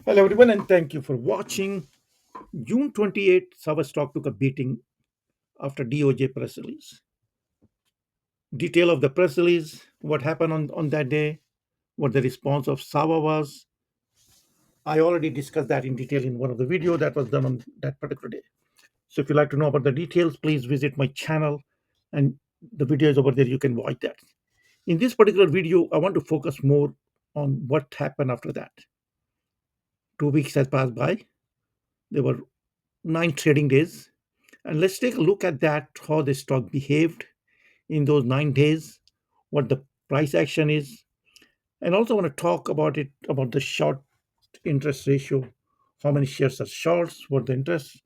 Hello, everyone, and thank you for watching. June 28th, Sava stock took a beating after DOJ press release. Detail of the press release, what happened on that day, what the response of Sava was. I already discussed that in detail in one of the videos that was done on that particular day. So if you'd like to know about the details, please visit my channel and the video is over there. You can watch that. In this particular video, I want to focus more on what happened after that. 2 weeks has passed by. There were 9 trading days. And let's take a look at that, how the stock behaved in those 9 days, what the price action is. And also want to talk about it, about the short interest ratio, how many shares are shorts, what the interest,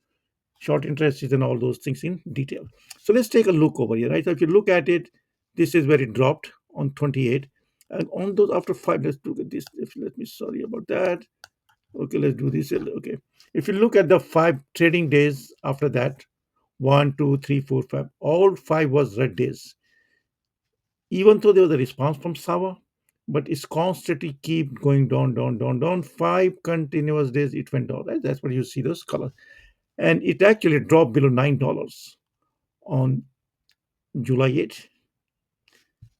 short interest is, and all those things in detail. So let's take a look over here, right? So if you look at it, this is where it dropped on 28. And on those after five, let's look at this. If let me sorry about that. Okay, let's do this. Okay. If you look at the 5 trading days after that, one, two, three, four, five, all five was red days. Even though there was a response from Sava, but it's constantly keep going down, down, down, down. 5 continuous days it went down, right? That's what you see those colors. And it actually dropped below $9 on July 8th.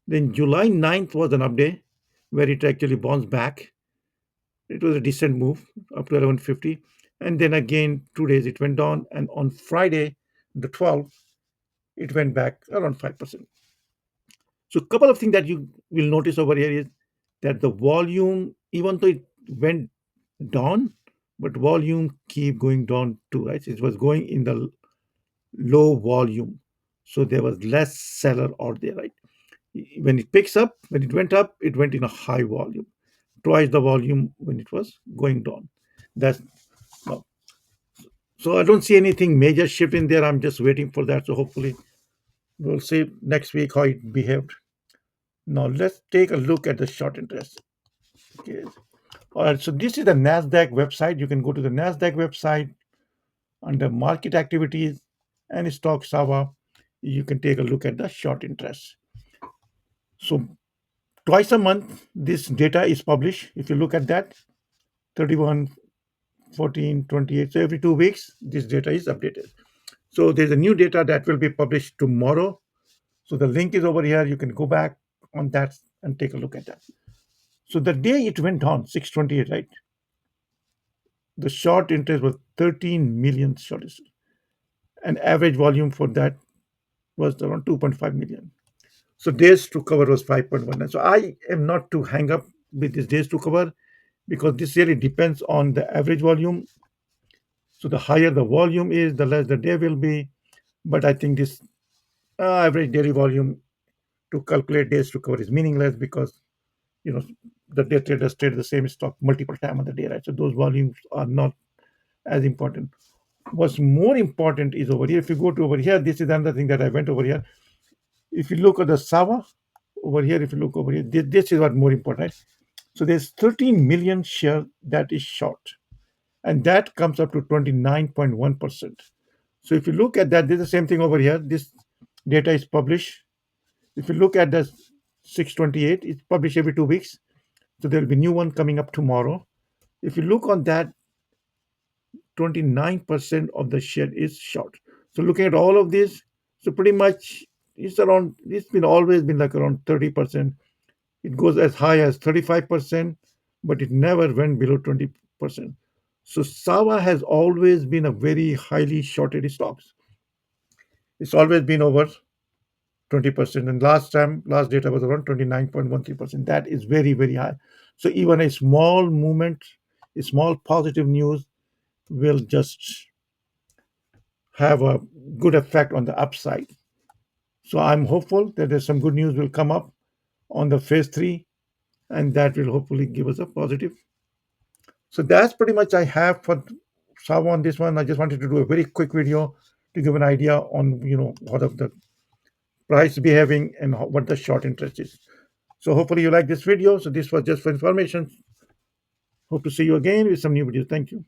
Then July 9th was an update where it actually bounced back. It was a decent move up to 1150. And then again, 2 days it went down. And on Friday, the 12th, it went back around 5%. So a couple of things that you will notice over here is that the volume, even though it went down, but volume keep going down too, right? It was going in the low volume. So there was less seller out there, right? When it picks up, when it went up, it went in a high volume, twice the volume when it was going down. That's no. So I don't see anything major shift in there. I'm just waiting for that. So hopefully we'll see next week how it behaved. Now let's take a look at the short interest. Okay. All right. So this is the Nasdaq website. You can go to the Nasdaq website under market activities and stock Sava. You can take a look at the short interest. So twice a month, this data is published. If you look at that, 31, 14, 28. So every 2 weeks, this data is updated. So there's a new data that will be published tomorrow. So the link is over here. You can go back on that and take a look at that. So the day it went on, 628, right? The short interest was 13 million shorts. And average volume for that was around 2.5 million. So days to cover was 5.1. So I am not to hang up with this days to cover because this really depends on the average volume. So the higher the volume is, the less the day will be. But I think this average daily volume to calculate days to cover is meaningless because you know the day traders trade the same stock multiple times on the day, right? So those volumes are not as important. What's more important is over here. If you go to over here, this is another thing that I went over here. If you look at the Sava over here, if you look over here, this is what more important. Right? So there's 13 million share that is short, and that comes up to 29.1%. So if you look at that, there's the same thing over here. This data is published. If you look at the 628, it's published every 2 weeks. So there'll be new one coming up tomorrow. If you look on that, 29% of the share is short. So looking at all of this, so pretty much it's been always been like around 30%. It goes as high as 35%, but it never went below 20%. So Sava has always been a very highly shorted stocks. It's always been over 20%. And last data was around 29.13%. That is very, very high. So even a small movement, a small positive news will just have a good effect on the upside. So I'm hopeful that there's some good news will come up on the phase three, and that will hopefully give us a positive. So that's pretty much I have for Sava on this one. I just wanted to do a very quick video to give an idea on what of the price behaving and what the short interest is. So hopefully you like this video. So this was just for information. Hope to see you again with some new videos. Thank you.